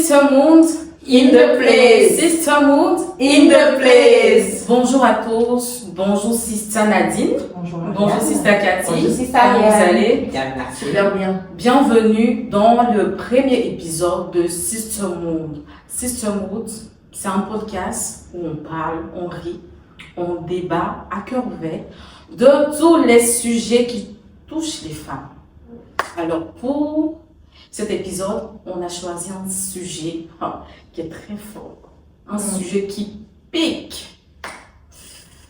Sisterhood in the place. Sisterhood in the place. Bonjour à tous. Bonjour Sister Nadine. Bonjour Sister Cathy. Bonjour Sister Comment vous allez? Bien, merci. Bien. Bienvenue dans le premier épisode de Sisterhood. Sisterhood, c'est un podcast où on parle, on rit, on débat à cœur ouvert de tous les sujets qui touchent les femmes. Alors pour cet épisode, on a choisi un sujet qui est très fort, un sujet qui pique.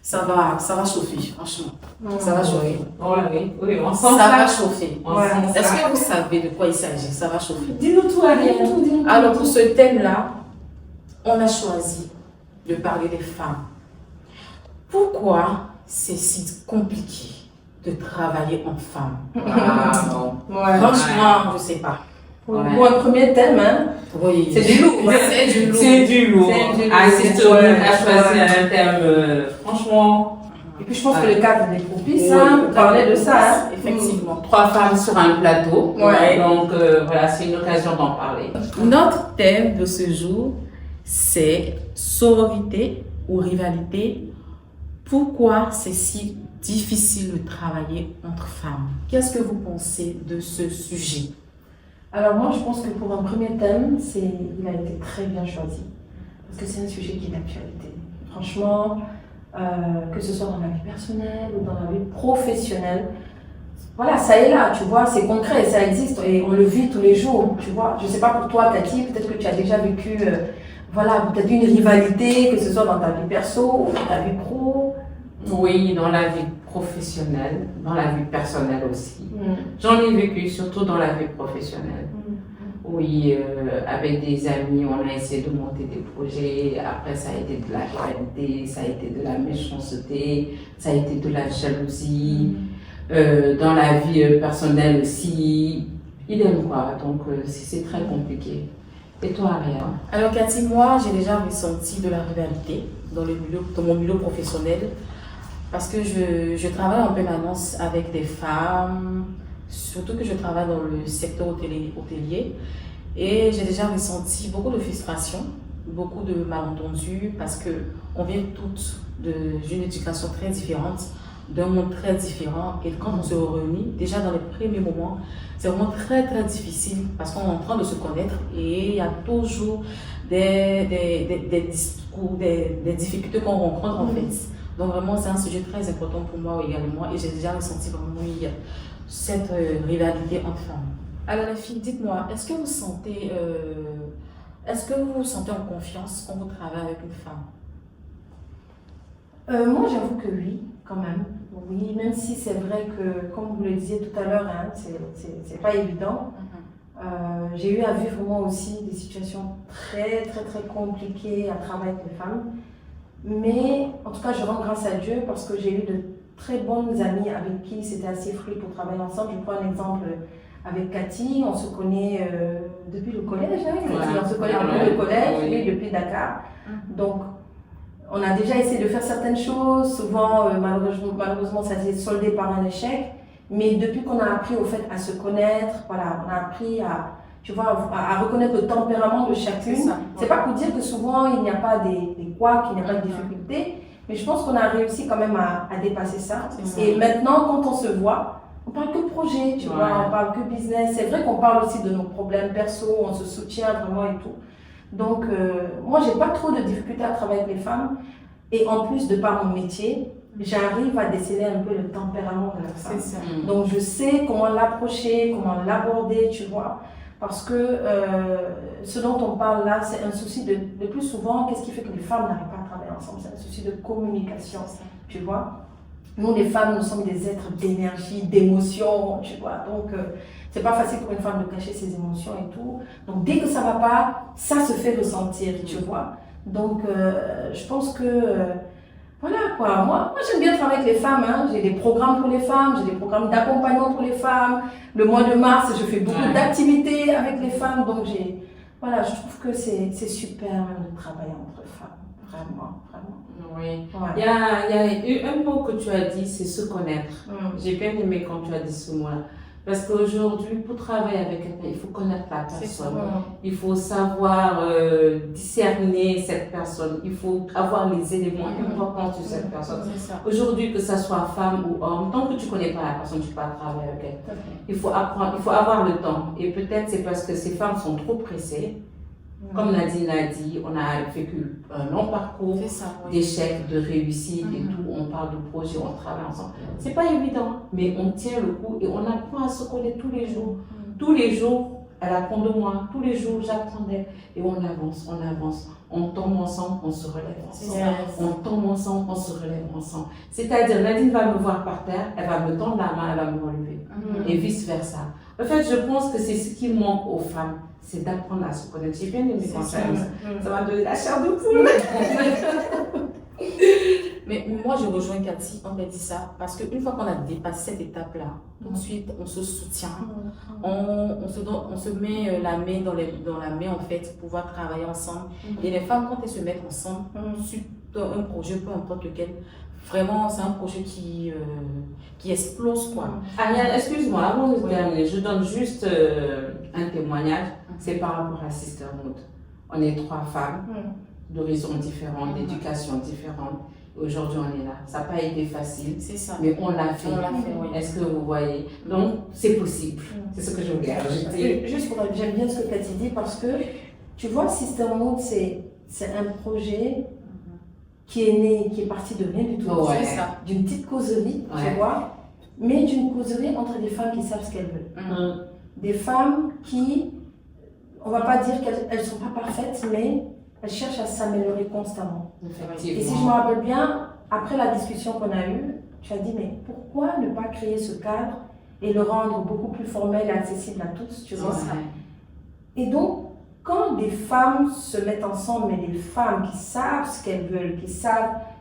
Ça va chauffer, franchement. Ça va chauffer. Oui, on sent ça ça. va chauffer. Ouais, Est-ce que vous savez de quoi il s'agit? Ça va chauffer. Dis-nous tout, Ariel. Alors pour ce thème-là, on a choisi de parler des femmes. Pourquoi c'est si compliqué de travailler en femme? Franchement, je ne sais pas. Pour un premier thème, hein? Oui. C'est du lourd. C'est du lourd. Sisterhood a choisi un thème, franchement. Et puis je pense que le cadre est propice pour parler de ça. Hein? Effectivement. 3 femmes sur un plateau. Ouais. Donc voilà, c'est une occasion d'en parler. Notre thème de ce jour, c'est sororité ou rivalité. Pourquoi c'est si difficile de travailler entre femmes? Qu'est-ce que vous pensez de ce sujet? Alors moi, je pense que pour un premier thème, il a été très bien choisi. Parce que c'est un sujet qui est d'actualité. Franchement, que ce soit dans la vie personnelle ou dans la vie professionnelle, voilà, ça est là, tu vois, c'est concret, ça existe et on le vit tous les jours, tu vois. Je ne sais pas pour toi, Cathy, peut-être que tu as déjà vécu, peut-être une rivalité, que ce soit dans ta vie perso ou dans ta vie pro. Oui, dans la vie professionnelle, dans la vie personnelle aussi. J'en ai vécu, surtout dans la vie professionnelle. Oui, avec des amis, on a essayé de monter des projets. Après, ça a été de la rivalité, ça a été de la méchanceté, ça a été de la jalousie. Dans la vie personnelle aussi, il aime quoi. Donc, c'est très compliqué. Et toi, Ariel? Alors, Cathy, moi, j'ai déjà ressenti de la rivalité dans mon milieu professionnel. Parce que je travaille en permanence avec des femmes, surtout que je travaille dans le secteur hôtelier. Et j'ai déjà ressenti beaucoup de frustration, beaucoup de malentendus, parce qu'on vient toutes d'une éducation très différente, d'un monde très différent. Et quand on se réunit, déjà dans les premiers moments, c'est vraiment très très difficile parce qu'on est en train de se connaître et il y a toujours des discours, des difficultés qu'on rencontre en fait. Donc vraiment, c'est un sujet très important pour moi également et j'ai déjà ressenti vraiment cette rivalité entre femmes. Alors les filles, dites-moi, est-ce que vous vous sentez en confiance quand vous travaillez avec une femme? Moi, j'avoue que oui, quand même. Oui, même si c'est vrai que, comme vous le disiez tout à l'heure, hein, c'est pas évident. J'ai eu à vivre moi aussi des situations très, très, très compliquées à travailler avec les femmes. Mais en tout cas, je rends grâce à Dieu parce que j'ai eu de très bonnes amies avec qui c'était assez free pour travailler ensemble. Je prends un exemple avec Cathy, on se connaît depuis le collège. On se connaît depuis le collège et depuis Dakar. Donc, on a déjà essayé de faire certaines choses. Souvent, malheureusement, ça s'est soldé par un échec. Mais depuis qu'on a appris au fait à se connaître, voilà, on a appris à reconnaître le tempérament de chacune. C'est pas pour dire que souvent il n'y a pas des couacs, qu'il n'y a pas de difficultés, mais je pense qu'on a réussi quand même à dépasser ça. Et maintenant, quand on se voit, on parle que projet, tu vois, on parle que business. C'est vrai qu'on parle aussi de nos problèmes perso, on se soutient vraiment et tout. Donc, moi, j'ai pas trop de difficultés à travailler avec les femmes. Et en plus, de par mon métier, j'arrive à déceler un peu le tempérament de la femme. Donc, je sais comment l'approcher, comment l'aborder, tu vois. Parce que ce dont on parle là, c'est un souci de plus souvent, qu'est-ce qui fait que les femmes n'arrivent pas à travailler ensemble? C'est un souci de communication, tu vois. Nous, les femmes, nous sommes des êtres d'énergie, d'émotion, tu vois. Donc, c'est pas facile pour une femme de cacher ses émotions et tout. Donc, dès que ça va pas, ça se fait ressentir, tu vois. Donc, je pense que... voilà quoi, moi j'aime bien travailler avec les femmes, hein. J'ai des programmes pour les femmes, j'ai des programmes d'accompagnement pour les femmes. Le mois de mars, je fais beaucoup d'activités avec les femmes, donc je trouve que c'est super de travailler entre femmes, vraiment. Oui, il y a eu un mot que tu as dit, c'est se connaître. J'ai bien aimé quand tu as dit ce mot-là. Parce qu'aujourd'hui, pour travailler avec quelqu'un, il faut connaître la personne. Ça. Il faut savoir discerner cette personne. Il faut avoir les éléments importants sur cette personne. Aujourd'hui, que ce soit femme ou homme, tant que tu ne connais pas la personne, tu ne peux pas travailler avec elle. Il faut apprendre, il faut avoir le temps. Et peut-être c'est parce que ces femmes sont trop pressées. Comme Nadine l'a dit, on a vécu un long parcours d'échecs, de réussite et tout. On parle de projets, on travaille ensemble. C'est pas évident, mais on tient le coup et on apprend à se connaître tous les jours. Tous les jours, elle apprend de moi. Tous les jours, j'apprends d'elle. Et on avance, on avance. On tombe ensemble, on se relève ensemble. On tombe ensemble, on se relève ensemble. C'est-à-dire, Nadine va me voir par terre, elle va me tendre la main, elle va me relever. Et vice-versa. En fait, je pense que c'est ce qui manque aux femmes. C'est d'apprendre à se connaître. J'ai bien aimé quand ça m'a donné la chair de poule. Mais moi, je rejoins Cathy, on m'a dit ça, parce qu'une fois qu'on a dépassé cette étape-là, tout de suite, on se soutient. On se met la main dans la main, en fait, pour pouvoir travailler ensemble. Et les femmes, quand elles se mettent ensemble, sur un projet, peu importe lequel, vraiment, c'est un projet qui explose, quoi. Ariane, excuse-moi, avant de terminer, je donne juste un témoignage. C'est par rapport à Sisterhood. On est 3 femmes d'horizons différents, d'éducation différente. Aujourd'hui, on est là. Ça n'a pas été facile, mais on l'a fait. Est-ce que vous voyez? Donc, c'est possible. C'est ce que je voulais ajouter. Juste pour j'aime bien ce que Cathy dit parce que, tu vois, Sisterhood, c'est un projet qui est né, qui est parti de rien du tout. D'une petite causerie, tu vois, mais d'une causerie entre des femmes qui savent ce qu'elles veulent. Des femmes qui, on ne va pas dire qu'elles ne sont pas parfaites, mais elles cherchent à s'améliorer constamment. Et si je me rappelle bien, après la discussion qu'on a eue, tu as dit, mais pourquoi ne pas créer ce cadre et le rendre beaucoup plus formel et accessible à tous, tu vois. Et donc, quand des femmes se mettent ensemble, mais des femmes qui savent ce qu'elles veulent,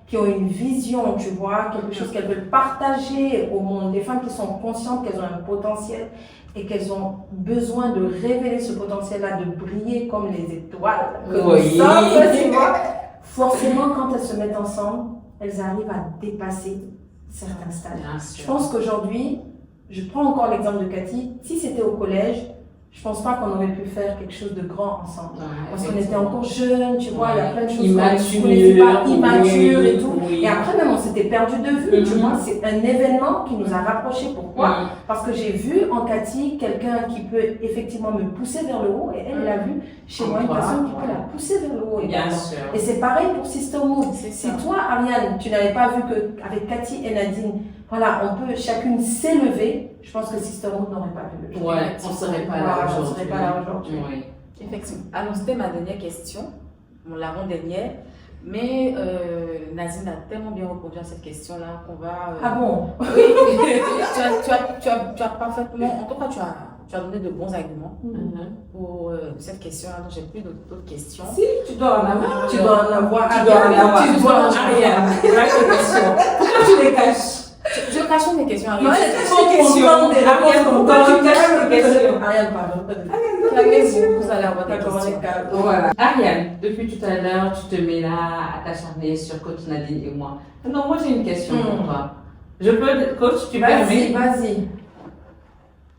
qui ont une vision, tu vois, quelque chose qu'elles veulent partager au monde, des femmes qui sont conscientes qu'elles ont un potentiel et qu'elles ont besoin de révéler ce potentiel-là, de briller comme les étoiles que nous sommes, tu vois. Forcément, quand elles se mettent ensemble, elles arrivent à dépasser certains stades. Je pense qu'aujourd'hui, je prends encore l'exemple de Cathy, si c'était au collège, je pense pas qu'on aurait pu faire quelque chose de grand ensemble. Parce qu'on était encore jeunes, tu vois, il y a plein de choses qu'on ne connaissait pas, immatures et tout. Et après même, on s'était perdu de vue, tu vois. C'est un événement qui nous a rapprochés. Pourquoi? Parce que j'ai vu en Cathy quelqu'un qui peut effectivement me pousser vers le haut. Et elle a vu chez moi une personne qui peut la pousser vers le haut. Et c'est pareil pour Sisterhood. Si toi, Ariane, tu n'avais pas vu qu'avec Cathy et Nadine, voilà, on peut chacune s'élever, je pense que Sisterhood n'aurait pas pu le faire. Ouais, on ne serait pas là aujourd'hui. Oui. Effectivement. Alors, c'était ma dernière question, l'avant-dernière. Mais Nadine a tellement bien répondu à cette question-là qu'on va... Ah bon? Oui, tu as parfaitement... En tout cas, tu as donné de bons arguments pour cette question-là. Donc, j'ai plus d'autres questions. Si, tu dois en avoir. Tu dois en avoir. Tu dois en avoir. Tu dois en avoir. Pourquoi tu les caches? Je cache mes questions. Non, c'est une question. Pourquoi tu caches mes questions? Ariane, pardon. Vous allez avoir des questions. Voilà. Ariane, depuis tout à l'heure, tu te mets là à t'acharner sur coach Nadine et moi. Non, moi j'ai une question pour toi. Je peux, coach, tu permets? Vas-y.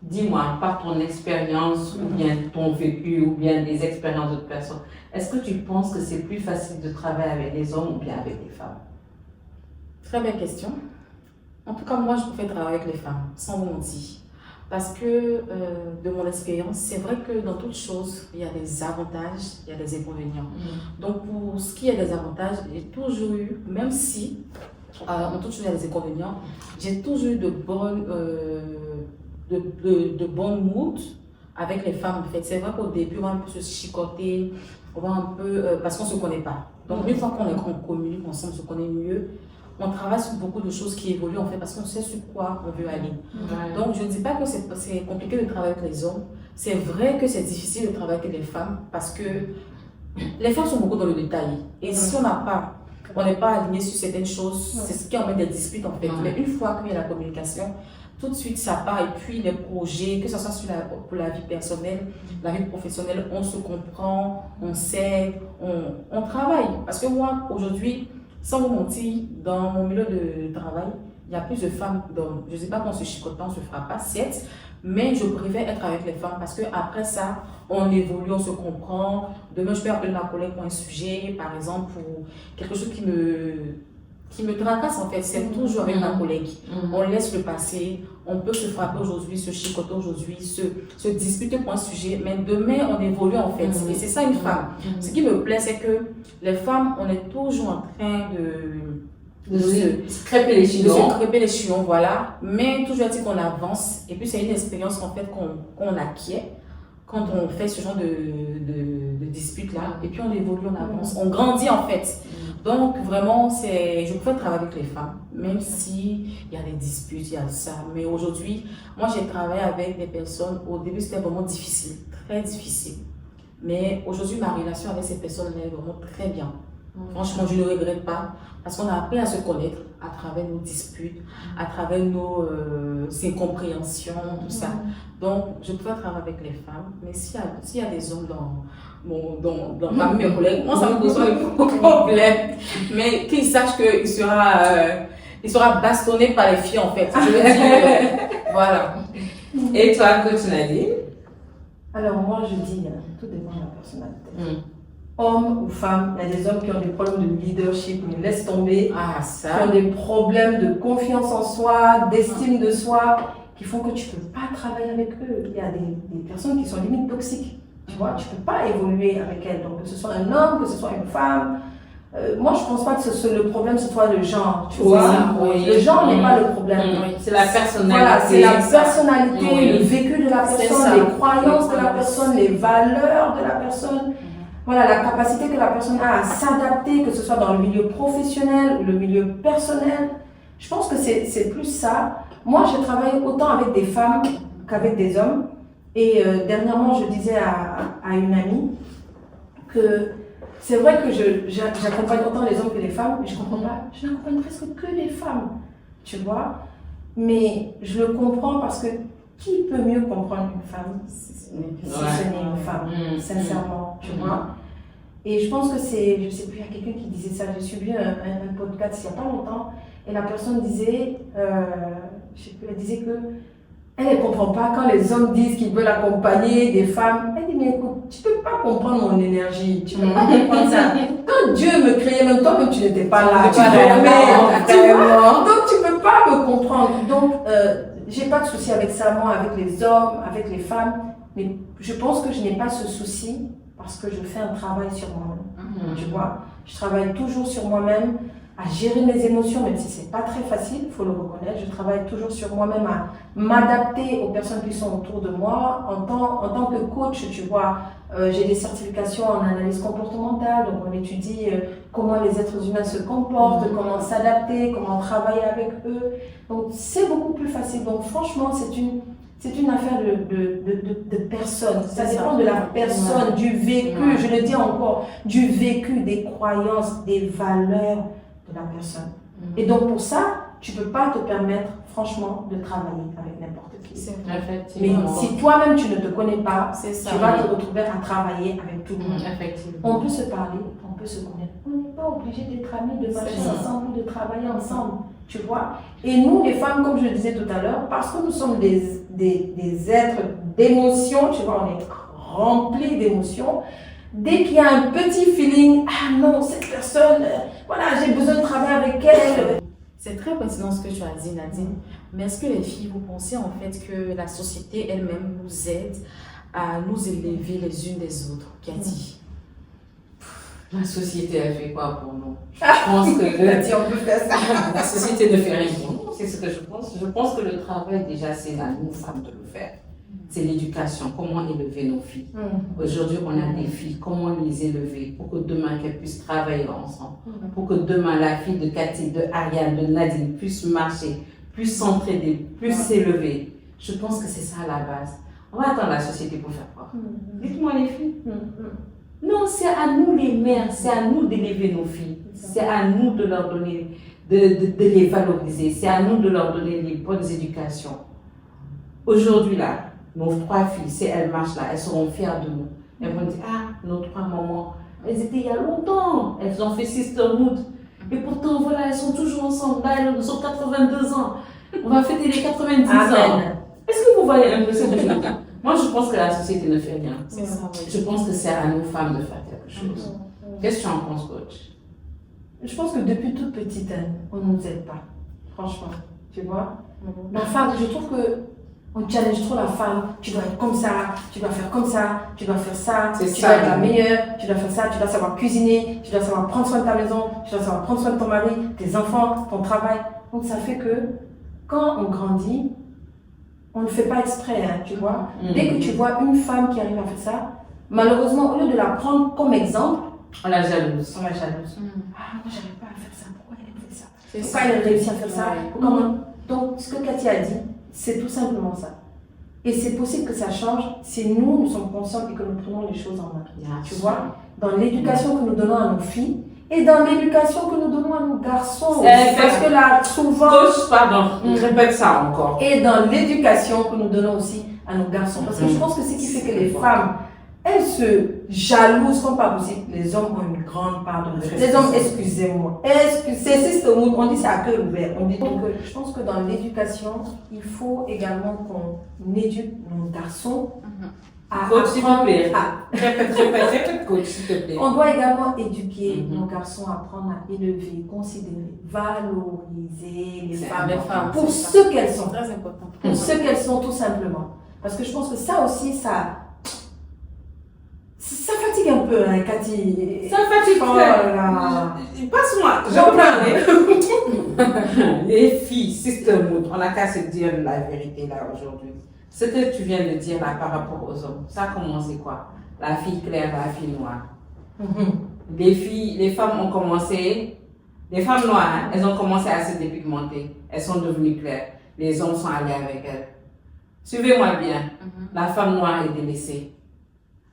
Dis-moi, par ton expérience ou bien ton vécu ou bien des expériences d'autres personnes, est-ce que tu penses que c'est plus facile de travailler avec les hommes ou bien avec les femmes? Très belle question. En tout cas, moi, je préfère travailler avec les femmes, sans vous mentir. Parce que, de mon expérience, c'est vrai que dans toute chose, il y a des avantages, il y a des inconvénients. Donc, pour ce qui est des avantages, j'ai toujours eu, même si, dans toute chose, il y a des inconvénients, j'ai toujours eu de bonnes moods avec les femmes, en fait. C'est vrai qu'au début, on va un peu se chicoter, on va un peu, parce qu'on ne se connaît pas. Donc, une fois qu'on communique ensemble, on se connaît mieux, on travaille sur beaucoup de choses qui évoluent en fait parce qu'on sait sur quoi on veut aller. Donc je ne dis pas que c'est compliqué de travailler avec les hommes. C'est vrai que c'est difficile de travailler avec les femmes parce que les femmes sont beaucoup dans le détail. Et si on n'est pas aligné sur certaines choses, c'est ce qui emmène des disputes en fait. Mais une fois qu'il y a la communication, tout de suite ça part. Et puis les projets, que ce soit pour la vie personnelle, la vie professionnelle, on se comprend, on sait, on travaille. Parce que moi aujourd'hui, sans vous mentir, dans mon milieu de travail, il y a plus de femmes d'hommes. Je ne sais pas qu'on se chicote pas, on ne se fera pas, certes, mais je préfère être avec les femmes parce qu'après ça, on évolue, on se comprend. Demain, je peux appeler ma collègue pour un sujet, par exemple, pour quelque chose qui me tracasse en fait. C'est toujours avec ma collègue. On laisse le passer, on peut se frapper aujourd'hui, se chicoter aujourd'hui, se disputer pour un sujet, mais demain, on évolue en fait. Et c'est ça une femme. Ce qui me plaît, c'est que les femmes, on est toujours en train de se crêper les chions, voilà. Mais toujours est-il qu'on avance. Et puis, c'est une expérience en fait qu'on acquiert quand on fait ce genre de dispute-là. Et puis, on évolue, on avance, on grandit en fait. Donc, vraiment, je préfère travailler avec les femmes, même s'il y a des disputes, il y a ça. Mais aujourd'hui, moi, j'ai travaillé avec des personnes, au début, c'était vraiment difficile, très difficile. Mais aujourd'hui, ma relation avec ces personnes est vraiment très bien. Franchement, je ne le regrette pas parce qu'on a appris à se connaître à travers nos disputes, à travers nos incompréhensions, tout ça. Donc, je préfère travailler avec les femmes, mais s'il y a des hommes dans mes collègues, moi, ça me pose pas problème. Mais qu'ils sachent qu'il sera bastonné par les filles, en fait. Je veux dire, voilà. Et toi, coach Nadine? Alors, moi, je dis, tout dépend de la personnalité. Homme ou femme, il y a des hommes qui ont des problèmes de leadership, mais laisse tomber. Qui ont des problèmes de confiance en soi, d'estime de soi, qui font que tu ne peux pas travailler avec eux. Il y a des personnes qui sont limite toxiques. Tu vois, tu ne peux pas évoluer avec elles. Donc, que ce soit un homme, que ce soit une femme. Moi, je ne pense pas que le problème, ce soit le genre. Tu vois, le genre n'est pas le problème. C'est la personnalité. Voilà, c'est la personnalité, le vécu de la personne, les croyances de la personne, les valeurs de la personne. Voilà, la capacité que la personne a à s'adapter, que ce soit dans le milieu professionnel ou le milieu personnel. Je pense que c'est plus ça. Moi, je travaille autant avec des femmes qu'avec des hommes. Et dernièrement, je disais à une amie que c'est vrai que j'accompagne autant les hommes que les femmes, mais je n'accompagne presque que les femmes, tu vois. Mais je le comprends parce que qui peut mieux comprendre une femme si ce n'est une femme, sincèrement, tu vois. Et je pense que je sais plus, il y a quelqu'un qui disait ça, j'ai suivi un podcast il n'y a pas longtemps, et la personne disait, je sais plus, elle disait que elle ne comprend pas quand les hommes disent qu'ils veulent accompagner des femmes. Elle dit, mais écoute, tu ne peux pas comprendre mon énergie, tu ne peux pas comprendre ça. Quand Dieu me créait, même toi, même tu n'étais pas là, tu dormais, donc tu ne peux pas me comprendre. Donc, j'ai pas de souci avec ça, moi, avec les hommes, avec les femmes, mais je pense que je n'ai pas ce souci parce que je fais un travail sur moi-même, tu vois. Je travaille toujours sur moi-même, à gérer mes émotions, même si c'est pas très facile, il faut le reconnaître. Je travaille toujours sur moi-même à m'adapter aux personnes qui sont autour de moi. En tant que coach, tu vois, j'ai des certifications en analyse comportementale, donc on étudie comment les êtres humains se comportent, comment s'adapter, comment travailler avec eux. Donc c'est beaucoup plus facile. Donc franchement, c'est une affaire de personne. Ça dépend de la personne, du vécu, je le dis encore, du vécu, des croyances, des valeurs de la personne. Et donc pour ça, tu ne peux pas te permettre franchement de travailler avec n'importe qui. Mais si toi-même tu ne te connais pas, tu vas te retrouver à travailler avec tout le monde. On peut se parler, on peut se connaître. On n'est pas obligé d'être amis, de marcher ensemble ou de travailler ensemble. Tu vois. Et nous, les femmes, comme je le disais tout à l'heure, parce que nous sommes des êtres d'émotions, tu vois, on est remplis d'émotions. Dès qu'il y a un petit feeling, ah non, cette personne, voilà, j'ai besoin de travailler avec elle. C'est très pertinent ce que tu as dit, Nadine. Mais est-ce que les filles, vous pensez en fait que la société elle-même nous aide à nous élever les unes des autres? Qui a dit? La société, elle fait quoi pour nous? Je pense que on peut faire ça. La société ne fait rien pour nous, c'est ce que je pense. Je pense que le travail, déjà, c'est à nous, femmes, de le faire. C'est l'éducation, comment élever nos filles. Aujourd'hui, on a des filles, comment les élever pour que demain, qu'elles puissent travailler ensemble. Pour que demain, la fille de Cathy, de Ariane, de Nadine puisse marcher, puisse s'entraider, puisse s'élever. Je pense que c'est ça la base. On va attendre la société pour faire quoi? Dites-moi les filles. Non, c'est à nous les mères, c'est à nous d'élever nos filles. C'est à nous de leur donner, de les valoriser. C'est à nous de leur donner les bonnes éducations. Aujourd'hui là, nos 3 filles, si elles marchent là, elles seront fières de nous. Elles vont dire, ah, nos 3 mamans, elles étaient il y a longtemps. Elles ont fait sisterhood. Et pourtant, voilà, elles sont toujours ensemble. Là, elles ont 82 ans. On va fêter les 90 ans. Amen. Est-ce que vous voyez un peu cette chose? Moi, je pense que la société ne fait rien. C'est ça, oui. Je pense que c'est à nous femmes de faire quelque chose. Qu'est-ce que tu en penses, coach? Je pense que depuis toute petite, on ne nous aide pas. Franchement, tu vois. La femme, je trouve que on challenge trop la femme. Tu dois être comme ça, tu dois faire comme ça, tu dois faire ça, C'est tu ça, dois être la oui. meilleure, tu dois faire ça, tu dois savoir cuisiner, tu dois savoir prendre soin de ta maison, tu dois savoir prendre soin de ton mari, tes enfants, ton travail. Donc ça fait que quand on grandit, on ne fait pas exprès, hein, tu vois. Dès que tu vois une femme qui arrive à faire ça, malheureusement, au lieu de la prendre comme exemple, On la jalouse. on la jalouse. Ah, moi, j'arrive pas à faire ça. Pourquoi elle fait ça? C'est Pourquoi ça. elle réussit à faire ça? Ouais. Comment? Donc, ce que Cathy a dit, c'est tout simplement ça. Et c'est possible que ça change si nous sommes conscients et que nous prenons les choses en main. Tu vois, dans l'éducation que nous donnons à nos filles et dans l'éducation que nous donnons à nos garçons. Parce que là, souvent. Coach, pardon, répète ça encore. Et dans l'éducation que nous donnons aussi à nos garçons. Parce que je pense que ce qui fait que les femmes, elles se jalousent comme pas possible. Les hommes ont une grande part de respect. Les hommes, excusez-moi. C'est systémique, on dit ça à cœur ouvert. On dit donc, je pense que dans l'éducation, il faut également qu'on éduque nos garçons à Coach, s'il vous plaît. à- Répète, coach, s'il te plaît. On doit également éduquer nos garçons à apprendre à élever, considérer, valoriser les femmes pour ce qu'elles sont. C'est très important. Pour ce qu'elles sont, tout simplement. Parce que je pense que ça aussi, ça fatigue un peu, hein, Cathy. Ça fatigue. Oh là là. Passe-moi, j'en parle. Les filles, Sister Mood, on n'a qu'à se dire la vérité là aujourd'hui. Ce que tu viens de dire là par rapport aux hommes, ça a commencé quoi? La fille claire, la fille noire. Les femmes ont commencé, les femmes noires, hein, elles ont commencé à se dépigmenter. Elles sont devenues claires. Les hommes sont allés avec elles. Suivez-moi bien. La femme noire est délaissée.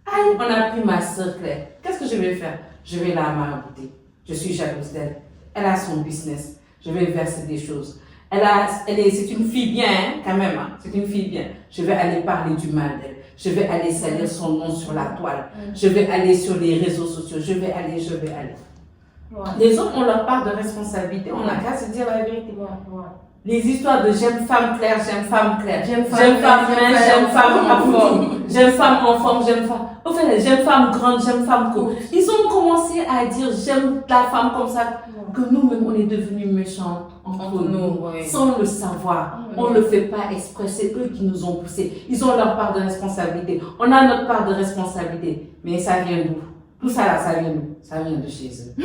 Aïe, on a pris ma soeur Claire. Qu'est-ce que je vais faire? Je vais la marabouter. Je suis jalouse d'elle. Elle a son business. Je vais verser des choses. C'est une fille bien, hein, quand même. Hein. C'est une fille bien. Je vais aller parler du mal d'elle. Je vais aller salir son nom sur la toile. Je vais aller sur les réseaux sociaux. Je vais aller. Ouais. Les hommes ont leur part de responsabilité. On n'a qu'à se dire la vérité. Ouais. Les histoires de j'aime femme claire, j'aime femme claire, J'aime j'aime femme femme claire, mince, j'aime femme en femme forme, j'aime femme en forme, j'aime femme. Au fait, j'aime femme grande, j'aime femme courte. Ils ont commencé à dire j'aime la femme comme ça, que nous-mêmes on est devenus méchants entre nous, ouais. sans le savoir. On ne le fait pas exprès, c'est eux qui nous ont poussés. Ils ont leur part de responsabilité. On a notre part de responsabilité. Mais ça vient d'où? Tout ça là, ça vient d'où? Ça vient de chez eux.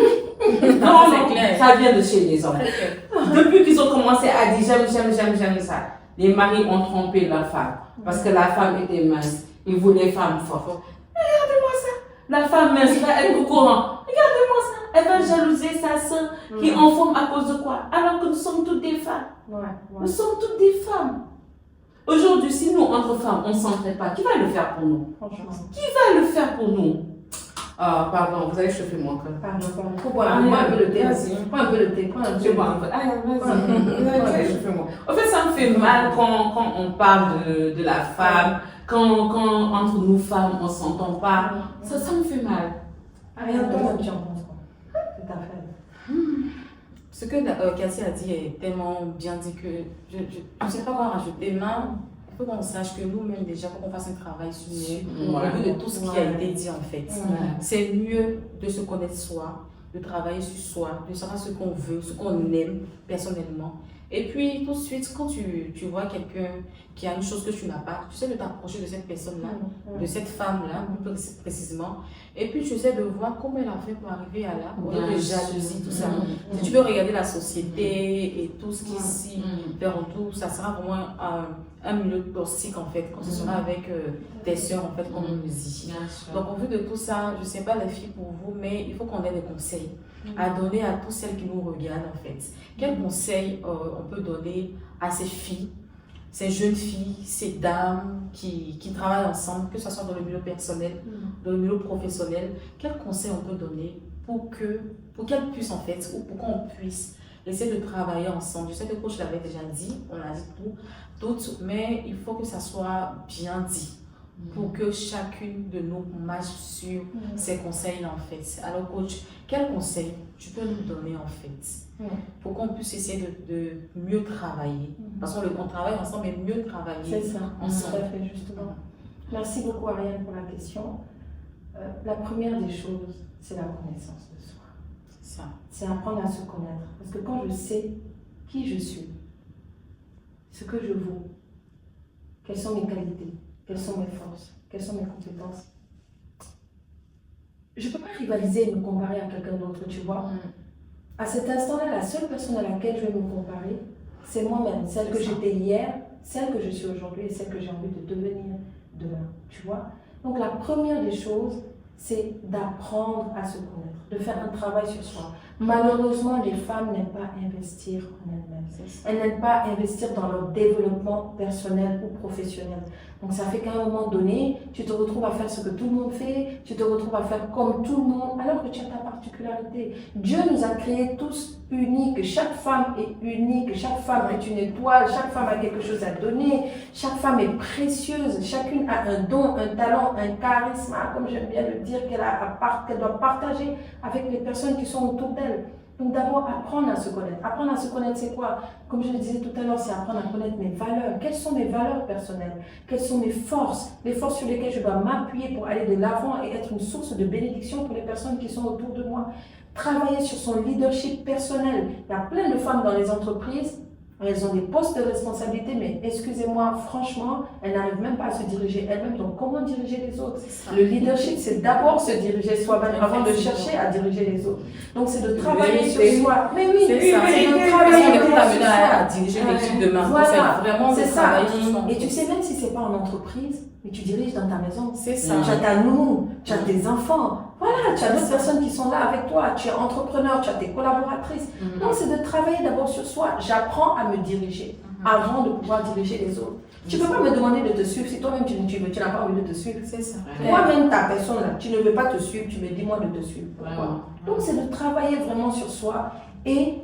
Non, C'est clair. ça vient de chez les hommes. Depuis qu'ils ont commencé à dire j'aime ça, les maris ont trompé leur femme parce que la femme était mince. Ils voulaient femme forte. Regardez-moi ça. La femme mince, là, elle est au courant. Regardez-moi ça. Elle va jalouser sa soeur qui est en forme à cause de quoi? Alors que nous sommes toutes des femmes. Nous sommes toutes des femmes. Aujourd'hui, si nous, entre femmes, on ne s'entraide pas, qui va le faire pour nous? Franchement. Qui va le faire pour nous? Ah, pardon, vous avez chauffé mon cœur. Pardon. Faut boire un peu le thé. Vas-y. Prends un peu le thé. Prends un peu Je le bois un thé. peu. Ah, vas-y. Chauffez-moi. En fait, ça me fait mal quand on parle de la femme, quand entre nous femmes, on ne s'entend pas. Ça me fait mal. Ariane, toi, tu en penses quoi? C'est ta frère. Ce que Cathy a dit est tellement bien dit que je ne sais pas quoi rajouter. Mais il faut qu'on sache que nous-mêmes, déjà, il faut qu'on fasse un travail sur nous, au vu de tout ce qui a été dit en fait. C'est mieux de se connaître soi, de travailler sur soi, de savoir ce qu'on veut, ce qu'on aime personnellement. Et puis, tout de suite, quand tu vois quelqu'un qui a une chose que tu n'as pas, tu sais de t'approcher de cette personne-là, de cette femme-là, plus précisément. Et puis, tu sais de voir comment elle a fait pour arriver à là, au lieu de jalousie, tout ça. Si tu veux regarder la société et tout ce qui s'y fait en tout, ça sera vraiment un milieu toxique, en fait, quand ce sera avec tes soeurs, en fait, comme on le dit. Donc, au vu de tout ça, je ne sais pas les filles pour vous, mais il faut qu'on ait des conseils à donner à toutes celles qui nous regardent, en fait. Quels conseils on peut donner à ces filles, ces jeunes filles, ces dames qui travaillent ensemble, que ce soit dans le milieu personnel, dans le milieu professionnel? Quels conseils on peut donner pour qu'elles puissent, en fait, ou pour qu'on puisse essayer de travailler ensemble? Je sais que le coach l'avait déjà dit, on a dit toutes, mais il faut que ça soit bien dit. pour que chacune de nous marche sur ces conseils en fait. Alors coach, quel conseil tu peux nous donner en fait pour qu'on puisse essayer de mieux travailler? Parce qu'on travaille ensemble, mais mieux travailler C'est ça, ensemble. tout à fait, justement. Merci beaucoup Ariane pour la question. La première des choses, c'est la connaissance de soi. C'est ça. C'est apprendre à se connaître. Parce que quand je sais qui je suis, ce que je vaux, quelles sont mes qualités, quelles sont mes forces, quelles sont mes compétences, je ne peux pas rivaliser et me comparer à quelqu'un d'autre, tu vois. À cet instant-là, la seule personne à laquelle je vais me comparer, c'est moi-même, celle que j'étais hier, celle que je suis aujourd'hui et celle que j'ai envie de devenir demain, tu vois. Donc la première des choses, c'est d'apprendre à se connaître, de faire un travail sur soi. Malheureusement, les femmes n'aiment pas investir en elles-mêmes. Elles n'aiment pas investir dans leur développement personnel ou professionnel. Donc ça fait qu'à un moment donné, tu te retrouves à faire ce que tout le monde fait, tu te retrouves à faire comme tout le monde, alors que tu as ta particularité. Dieu nous a créés tous uniques, chaque femme est unique, chaque femme est une étoile, chaque femme a quelque chose à donner, chaque femme est précieuse, chacune a un don, un talent, un charisme, comme j'aime bien le dire, qu'elle doit partager avec les personnes qui sont autour d'elle. Donc d'abord, apprendre à se connaître. Apprendre à se connaître, c'est quoi? Comme je le disais tout à l'heure, c'est apprendre à connaître mes valeurs. Quelles sont mes valeurs personnelles? Quelles sont mes forces? Les forces sur lesquelles je dois m'appuyer pour aller de l'avant et être une source de bénédiction pour les personnes qui sont autour de moi. Travailler sur son leadership personnel. Il y a plein de femmes dans les entreprises, elles ont des postes de responsabilité, mais excusez-moi, franchement, elles n'arrivent même pas à se diriger elles-mêmes. Donc, comment diriger les autres? Le leadership, c'est d'abord se diriger soi-même avant de chercher à diriger les autres. Donc, c'est de travailler sur soi. Mais oui, c'est de travailler sur soi. À diriger l'équipe demain. Voilà, vraiment c'est ça. soi. Et tu sais, même si ce n'est pas en entreprise, mais tu diriges dans ta maison. C'est ça. Tu as ta nounou, tu as tes enfants. Voilà, tu as d'autres personnes qui sont là avec toi. Tu es entrepreneur, tu as tes collaboratrices. Donc, c'est de travailler d'abord sur soi. J'apprends à me diriger avant de pouvoir diriger les autres. Tu ne peux pas me demander de te suivre si toi-même tu n'as pas envie de te suivre. C'est ça. Toi-même, ta personne là, tu ne veux pas te suivre, tu me dis moi de te suivre. Vraiment. Donc, c'est de travailler vraiment sur soi et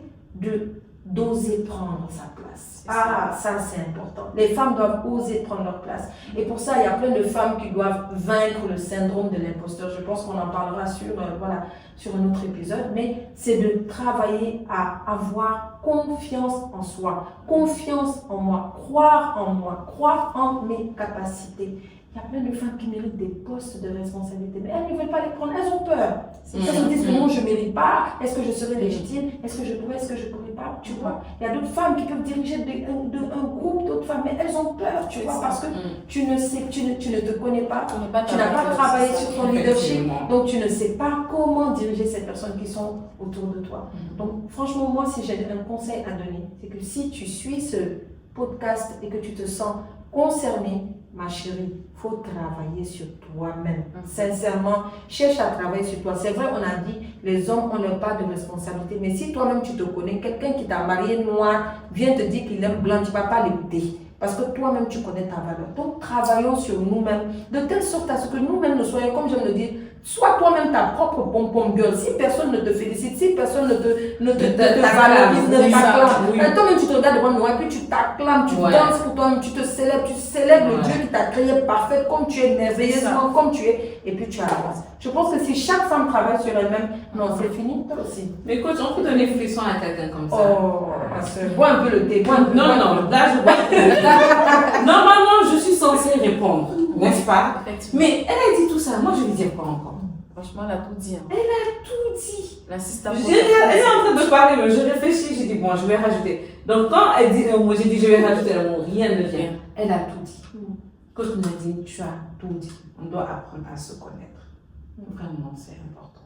d'oser prendre sa place. Ah, ça c'est important. Les femmes doivent oser prendre leur place. Et pour ça, il y a plein de femmes qui doivent vaincre le syndrome de l'imposteur. Je pense qu'on en parlera sur un autre épisode. Mais c'est de travailler à avoir confiance en soi, confiance en moi, croire en mes capacités. Il y a plein de femmes qui méritent des postes de responsabilité, mais elles ne veulent pas les prendre, elles ont peur. Elles se disent, non, je ne mérite pas, est-ce que je serai légitime, est-ce que je pourrais, est-ce que je ne pourrais pas, tu vois. Il y a d'autres femmes qui peuvent diriger un groupe d'autres femmes, mais elles ont peur, tu vois, parce que tu ne te connais pas, tu n'as pas travaillé sur ton leadership, donc tu ne sais pas comment diriger ces personnes qui sont autour de toi. Donc franchement, moi, si j'ai un conseil à donner, c'est que si tu suis ce podcast et que tu te sens concerné, ma chérie, il faut travailler sur toi-même. Sincèrement, cherche à travailler sur toi. C'est vrai, on a dit, les hommes ont leur part de responsabilité. Mais si toi-même tu te connais, quelqu'un qui t'a marié noir vient te dire qu'il aime blanc, tu ne vas pas l'écouter. Parce que toi-même, tu connais ta valeur. Donc, travaillons sur nous-mêmes, de telle sorte à ce que nous-mêmes ne soyons, comme j'aime le dire, sois toi-même ta propre pom-pom girl. Si personne ne te félicite, si personne ne te valorise, ne t'acclame. Toi-même, tu te regardes devant le miroir et puis tu t'acclames, tu danses pour toi-même, tu te célèbres, tu célèbres le Dieu qui t'a créé parfait, comme tu es, merveilleusement, comme tu es, et puis tu avances. Je pense que si chaque femme travaille sur elle-même, non, c'est fini, toi aussi. Mais coach, on peut donner frisson à quelqu'un comme ça. Oh, bois un peu le thé, bois un peu. Non, là je bois. Normalement, je suis censée répondre, n'est-ce pas? Mais elle a dit tout ça. Moi, je vais dire quoi encore? Franchement, elle a tout dit. Elle a tout dit. L'assistante. Elle est en train de parler, mais je réfléchis, j'ai dit bon, je vais rajouter. Donc quand elle dit un mot, j'ai dit je vais rajouter un mot, rien ne vient. Elle a tout dit. Coach Nadine, tu as tout dit. On doit apprendre à se connaître. Vraiment, c'est important.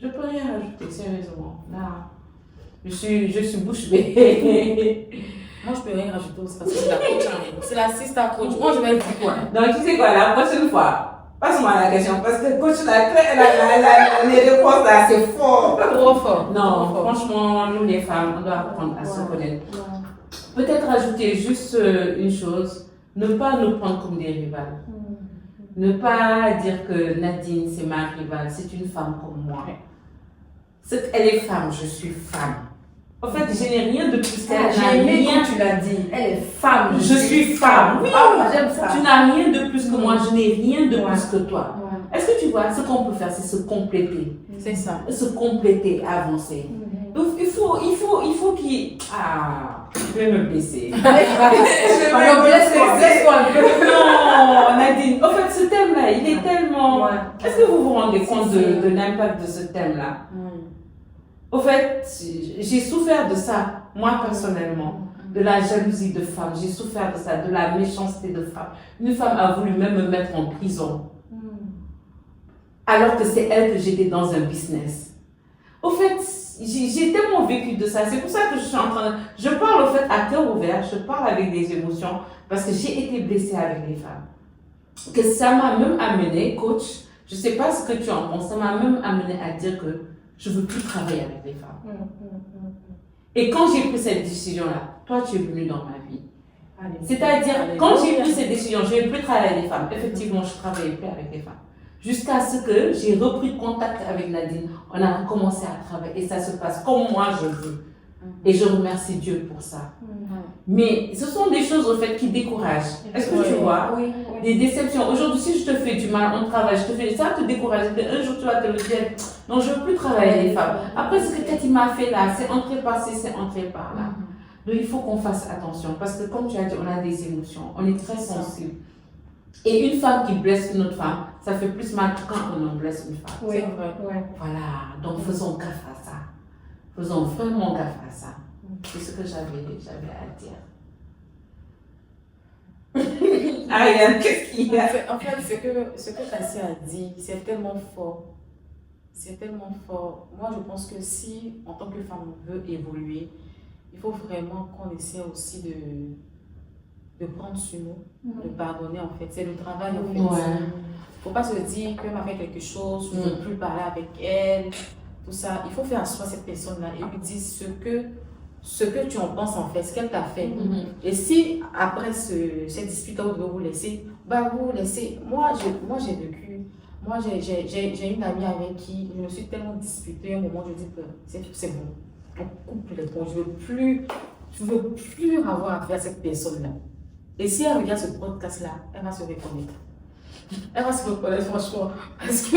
Je peux rien rajouter, sérieusement. Là, je suis bouche bée. Moi, je peux rien rajouter aussi parce que c'est la coach. C'est l'assistant coach. Moi, je vais le dire quoi. Donc, tu sais quoi, la prochaine fois, passe-moi la question parce que coach, les réponses là, c'est fort. Trop fort. Non, franchement, nous les femmes, on doit apprendre à se connaître. Peut-être ajouter juste une chose, ne pas nous prendre comme des rivales. Ne pas dire que Nadine, c'est ma rivale, c'est une femme comme moi. Elle est femme, je suis femme. En fait, je n'ai rien de plus qu'elle. J'ai aimé quand tu l'as dit. Elle est femme. Je suis femme. Oui, j'aime ça. Tu n'as rien de plus que moi, je n'ai rien de plus que toi. Ouais. Est-ce que tu vois, ce qu'on peut faire, c'est se compléter. C'est ça. Se compléter, avancer. Il faut qu'il... Ah, je vais me blesser. Blesse-toi un peu. Non, Nadine. En fait, ce thème-là, il est tellement... Ouais. Est-ce que vous vous rendez compte de l'impact de ce thème-là? Au fait, j'ai souffert de ça, moi personnellement, de la jalousie de femme, j'ai souffert de ça, de la méchanceté de femme. Une femme a voulu même me mettre en prison, alors que c'est elle que j'étais dans un business. Au fait, j'ai tellement vécu de ça, c'est pour ça que je suis en train de... Je parle au fait à cœur ouvert, je parle avec des émotions, parce que j'ai été blessée avec les femmes. Que ça m'a même amené, coach, je ne sais pas ce que tu en penses, ça m'a même amené à dire que je ne veux plus travailler avec les femmes. Et quand j'ai pris cette décision-là, toi, tu es venu dans ma vie. C'est-à-dire, quand j'ai pris cette décision, je ne vais plus travailler avec les femmes. Effectivement, je ne travaillais plus avec les femmes. Jusqu'à ce que j'ai repris contact avec Nadine. On a commencé à travailler et ça se passe comme moi je veux. Et je remercie Dieu pour ça. Mais ce sont des choses, au fait, qui découragent. Est-ce que tu vois? Oui. Des déceptions. Aujourd'hui, si je te fais du mal, on travaille, je te fais ça, te décourage. Un jour, tu vas te le dire, non, je ne veux plus travailler avec les femmes. Après, ce que tu m'as fait là, c'est entré par-ci, c'est entré par là. Donc, il faut qu'on fasse attention. Parce que, comme tu as dit, on a des émotions. On est très sensible. Et une femme qui blesse une autre femme, ça fait plus mal que quand on en blesse une femme. Oui, c'est vrai. Voilà. Donc, faisons gaffe à ça. Faisons vraiment gaffe à ça. C'est ce que j'avais à dire. Ariane, qu'est-ce qu'il y a? En fait, ce que Cassie a dit, c'est tellement fort. C'est tellement fort. Moi, je pense que si, en tant que femme, on veut évoluer, il faut vraiment qu'on essaie aussi de prendre sur nous, de pardonner, en fait. C'est le travail, en fait. Il ne faut pas se dire qu'elle m'a fait quelque chose, je ne veux plus parler avec elle, tout ça. Il faut faire asseoir cette personne-là et lui dire ce que tu en penses, en fait, ce qu'elle t'a fait. Et si, après cette dispute, vous devez vous laisser, bah vous laissez. Moi, j'ai vécu. Moi, j'ai une amie avec qui je me suis tellement disputée. À un moment, je dis que c'est bon. On coupe les ponts. Je veux plus avoir affaire à cette personne-là. Et si elle regarde ce podcast-là, elle va se reconnaître. Elle va se reconnaître, franchement. Parce que.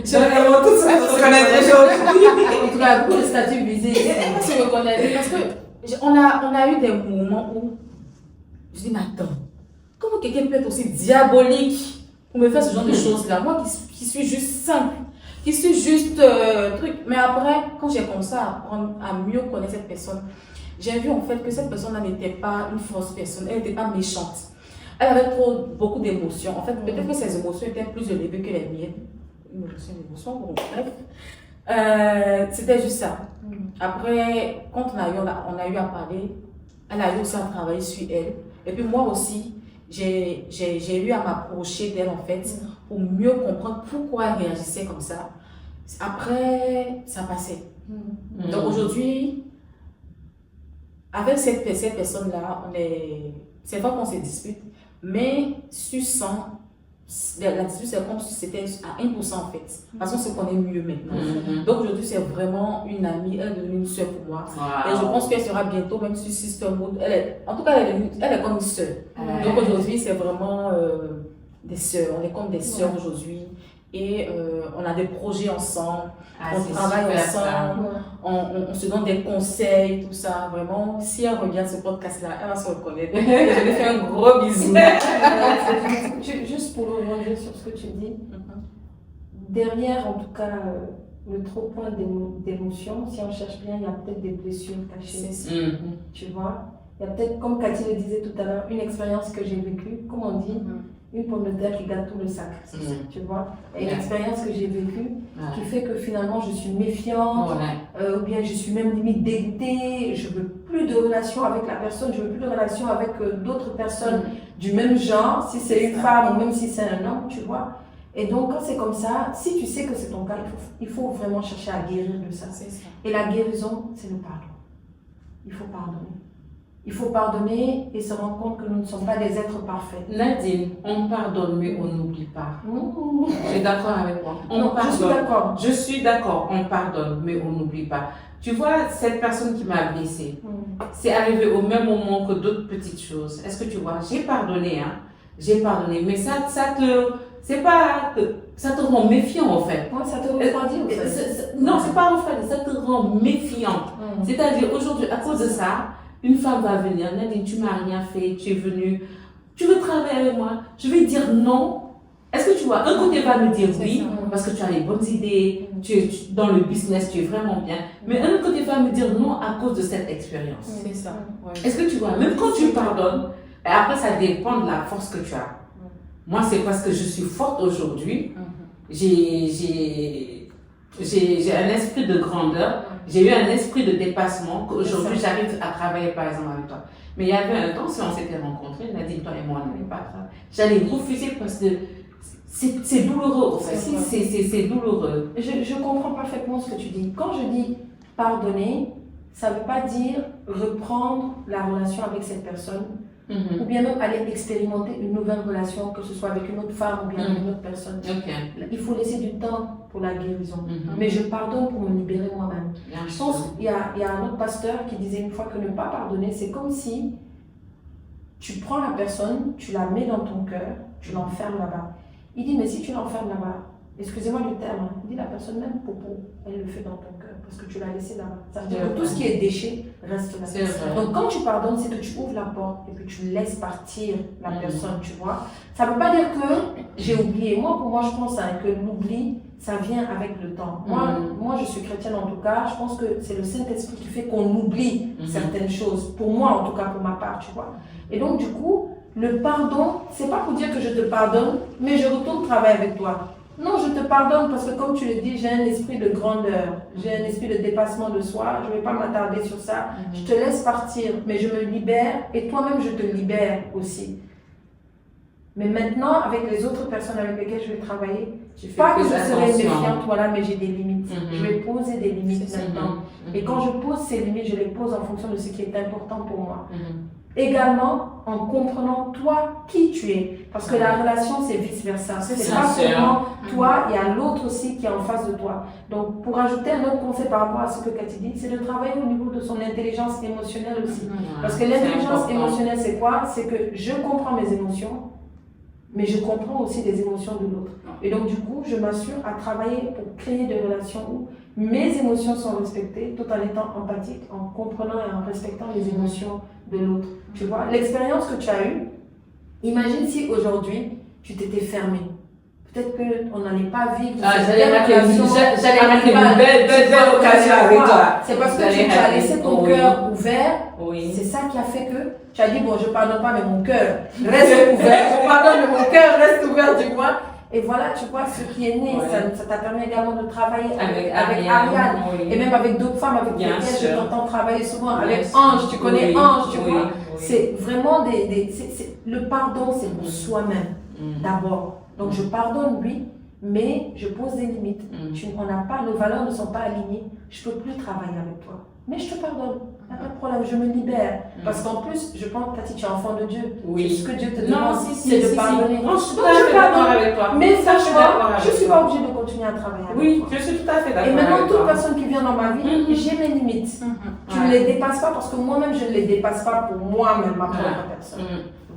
J'aimerais tout ça se reconnaître aujourd'hui. En tout cas, pour le statut visé. Elle va se reconnaître. Parce qu'on a eu des moments où. Je dis, mais attends, comment quelqu'un peut être aussi diabolique pour me faire ce genre de choses-là? Moi qui suis juste simple, qui suis juste truc. Mais après, quand j'ai commencé à apprendre à mieux connaître cette personne, j'ai vu en fait que cette personne-là n'était pas une fausse personne, elle n'était pas méchante. Elle avait beaucoup d'émotions. En fait, peut-être que ses émotions étaient plus élevées que les miennes. Une émotion, bon, bref. C'était juste ça. Après, quand on a eu à parler, elle a eu aussi à travailler sur elle. Et puis moi aussi, j'ai eu à m'approcher d'elle en fait, pour mieux comprendre pourquoi elle réagissait comme ça. Après, ça passait. Donc aujourd'hui, avec cette personne-là, c'est pas qu'on se dispute, mais tu sens, la dispute c'est comme si c'était à 1% en fait, parce qu'on se connaît mieux maintenant. Donc aujourd'hui c'est vraiment une amie, elle est devenue une soeur pour moi. Et je pense qu'elle sera bientôt, même sur Sisterhood, en tout cas elle est comme une soeur. Donc aujourd'hui c'est vraiment des soeurs, on est comme des soeurs aujourd'hui. Et on a des projets ensemble, on travaille ensemble, on se donne des conseils, tout ça. Vraiment, si elle regarde ce podcast-là, elle va se reconnaître. Je lui fais un gros bisou. Juste pour rebondir sur ce que tu dis, derrière, en tout cas, le trop point d'émotion, si on cherche bien, il y a peut-être des blessures cachées. Tu vois, il y a peut-être, comme Cathy le disait tout à l'heure, une expérience que j'ai vécue, comme on dit. Une pomme de terre qui gâte tout le sac, tu vois. Et une expérience que j'ai vécue qui fait que finalement je suis méfiante, ou bien je suis même limite dégoûtée, je veux plus de relation avec la personne, je veux plus de relation avec d'autres personnes du même genre, si c'est une femme ou même si c'est un homme, tu vois. Et donc quand c'est comme ça, si tu sais que c'est ton cas, il faut vraiment chercher à guérir de ça. Et la guérison, c'est le pardon. Il faut pardonner. Il faut pardonner et se rendre compte que nous ne sommes pas des êtres parfaits. Nadine, on pardonne mais on n'oublie pas. Tu es d'accord avec moi? Non, je suis d'accord. Je suis d'accord, on pardonne mais on n'oublie pas. tu vois, cette personne qui m'a blessée, c'est arrivé au même moment que d'autres petites choses. Est-ce que tu vois, j'ai pardonné, mais c'est pas, ça te rend méfiant en fait. Ouais, ça te refroidit en fait. Non, c'est pas refroidi, ça te rend méfiant. C'est-à-dire aujourd'hui, à cause de ça, une femme va venir, Nadine, tu m'as rien fait, tu es venue, tu veux travailler avec moi, je vais dire non. Est-ce que tu vois, un côté va me dire oui, parce que tu as les bonnes idées, dans le business, tu es vraiment bien, mais un autre côté va me dire non à cause de cette expérience. C'est ça. Ouais. Est-ce que tu vois, même quand tu pardonnes, et après ça dépend de la force que tu as. Moi, c'est parce que je suis forte aujourd'hui, j'ai un esprit de grandeur, j'ai eu un esprit de dépassement qu'aujourd'hui j'arrive à travailler par exemple avec toi. Mais il y avait un temps, si on s'était rencontrés, Nadine, toi et moi, on n'allait pas travailler. J'allais refuser parce que c'est douloureux, en fait. C'est douloureux. Je comprends parfaitement ce que tu dis. Quand je dis pardonner, ça ne veut pas dire reprendre la relation avec cette personne ou bien même aller expérimenter une nouvelle relation, que ce soit avec une autre femme ou bien avec une autre personne. Il faut laisser du temps pour la guérison. Mais je pardonne pour me libérer moi-même. Je pense qu'il y a un autre pasteur qui disait une fois que ne pas pardonner, c'est comme si tu prends la personne, tu la mets dans ton cœur, tu l'enfermes là-bas. Il dit, mais si tu l'enfermes là-bas, excusez-moi du terme, il dit la personne même popo, elle le fait dans ton cœur parce que tu l'as laissé là-bas. Ça veut dire que tout ce qui est déchet reste là. Donc quand tu pardonnes, c'est que tu ouvres la porte et que tu laisses partir la personne, tu vois. Ça ne veut pas dire que j'ai oublié. Pour moi, je pense que l'oubli, ça vient avec le temps. Moi, je suis chrétienne en tout cas, je pense que c'est le Saint-Esprit qui fait qu'on oublie certaines choses. Pour moi, en tout cas, pour ma part, tu vois. Et donc, du coup, le pardon, c'est pas pour dire que je te pardonne, mais je retourne travailler avec toi. Non, je te pardonne parce que comme tu le dis, j'ai un esprit de grandeur, j'ai un esprit de dépassement de soi, je ne vais pas m'attarder sur ça. Je te laisse partir, mais je me libère et toi-même je te libère aussi. Mais maintenant, avec les autres personnes avec lesquelles je vais travailler, pas que je serai méfiante, voilà, mais j'ai des limites. Je vais poser des limites maintenant. Et quand je pose ces limites, je les pose en fonction de ce qui est important pour moi. Également en comprenant toi qui tu es, parce que la relation c'est vice versa, c'est pas seulement toi, il y a l'autre aussi qui est en face de toi. Donc pour ajouter un autre conseil par rapport à ce que Cathy dit, c'est de travailler au niveau de son intelligence émotionnelle aussi, parce que l'intelligence émotionnelle c'est quoi? C'est que je comprends mes émotions, mais je comprends aussi les émotions de l'autre. Et donc du coup je m'assure à travailler pour créer des relations où mes émotions sont respectées tout en étant empathique, en comprenant et en respectant les émotions de l'autre. Tu vois, l'expérience que tu as eue, imagine si aujourd'hui tu t'étais fermée. Peut-être qu'on n'allait pas vivre. J'allais rater une belle occasion avec toi. C'est parce que tu as laissé ton cœur ouvert. C'est ça qui a fait que tu as dit, bon, je ne pardonne pas, mais mon cœur reste ouvert. Je pardonne, mais mon cœur reste ouvert, tu vois. Et voilà, tu vois, ce qui est né, ça t'a permis également de travailler avec Ariane, et même avec d'autres femmes avec lesquelles je t'entends travailler souvent, avec Ange, tu connais Ange, tu vois. C'est vraiment le pardon, c'est pour soi-même, d'abord. Donc je pardonne lui, mais je pose des limites. Nos valeurs ne sont pas alignées, je ne peux plus travailler avec toi. Mais je te pardonne, il n'y a pas de problème, je me libère. Parce qu'en plus, je pense que tu es enfant de Dieu. C'est ce que Dieu te demande, c'est de pardonner. Non, je suis tout à fait d'accord avec toi. Mais franchement, je ne suis pas obligée de continuer à travailler avec toi. Oui, je suis tout à fait d'accord. Et maintenant, toute personne qui vient dans ma vie, j'ai mes limites. Tu ne les dépasses pas parce que moi-même, je ne les dépasse pas pour moi-même, ma propre personne.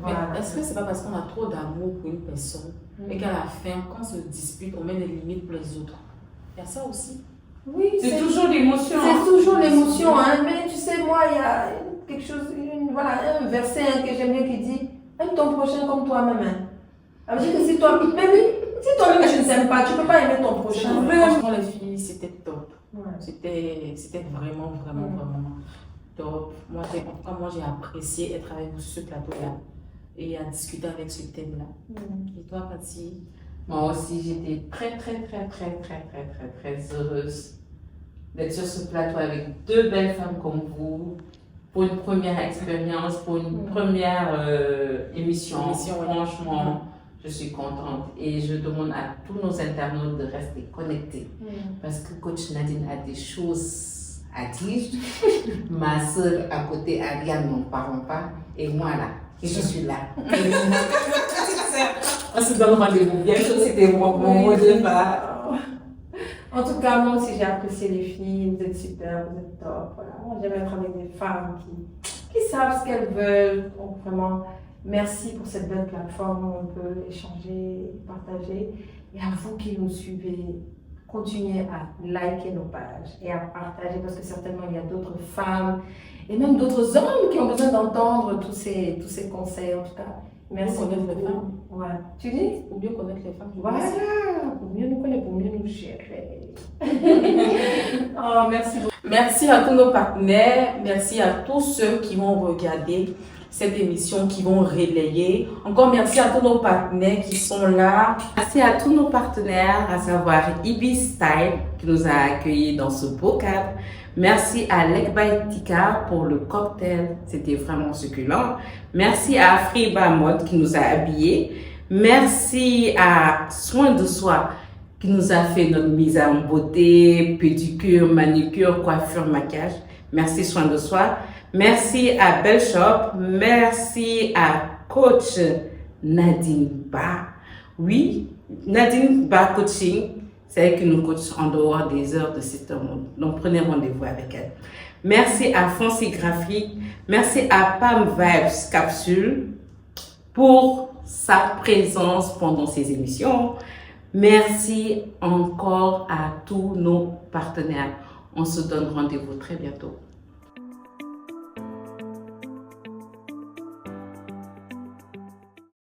Voilà. Mais est-ce que c'est pas parce qu'on a trop d'amour pour une personne et qu'à la fin, quand on se dispute, on met des limites pour les autres? Il y a ça aussi. Oui, c'est toujours l'émotion. C'est toujours l'émotion, mais tu sais, moi, il y a quelque chose, un verset que j'aime bien qui dit aime ton prochain comme toi-même. Ça veut dire que si toi-même tu ne t'aimes pas, tu ne peux pas aimer ton prochain. Franchement, les filles, c'était top. C'était vraiment top. Moi, j'ai apprécié être avec vous sur ce plateau-là et à discuter avec ce thème-là. Et toi, Cathy? Moi aussi, j'étais très heureuse d'être sur ce plateau avec deux belles femmes comme vous pour une première expérience, pour une première émission. Franchement, je suis contente et je demande à tous nos internautes de rester connectés parce que Coach Nadine a des choses à dire. Ma soeur à côté, Ariane, n'en parlons pas, et moi là, et je suis là. On se donne rendez-vous bientôt, c'était mon mot de fin. En tout cas, moi aussi, j'ai apprécié les filles. Vous êtes super, vous êtes top. Voilà. Moi, j'aime être avec des femmes qui savent ce qu'elles veulent. Donc, vraiment, merci pour cette belle plateforme où on peut échanger, partager. Et à vous qui nous suivez, continuez à liker nos pages et à partager parce que certainement, il y a d'autres femmes et même d'autres hommes qui ont besoin d'entendre tous ces conseils. En tout cas, merci Pour connaître les femmes. Ouais. Tu dis? Pour mieux connaître les femmes. Voilà, pour mieux nous connaître, pour mieux nous gérer. Oh, merci beaucoup. Merci à tous nos partenaires, merci à tous ceux qui vont regarder cette émission, qui vont relayer. Encore merci à tous nos partenaires qui sont là. Merci à tous nos partenaires, à savoir Ibis Style qui nous a accueillis dans ce beau cadre. Merci à Lekbaitika pour le cocktail, c'était vraiment succulent. Merci à Friba Mode qui nous a habillés. Merci à Soin de Soi qui nous a fait notre mise en beauté, pédicure, manicure, coiffure, maquillage. Merci Soin de Soi. Merci à Belle Shop. Merci à coach Nadine Ba. Oui, Nadine Ba Coaching. C'est elle qui nous coach en dehors des heures de 7 heures. Donc prenez rendez-vous avec elle. Merci à Fancy Graphique. Merci à Pam Vibes Capsule pour sa présence pendant ces émissions. Merci encore à tous nos partenaires. On se donne rendez-vous très bientôt.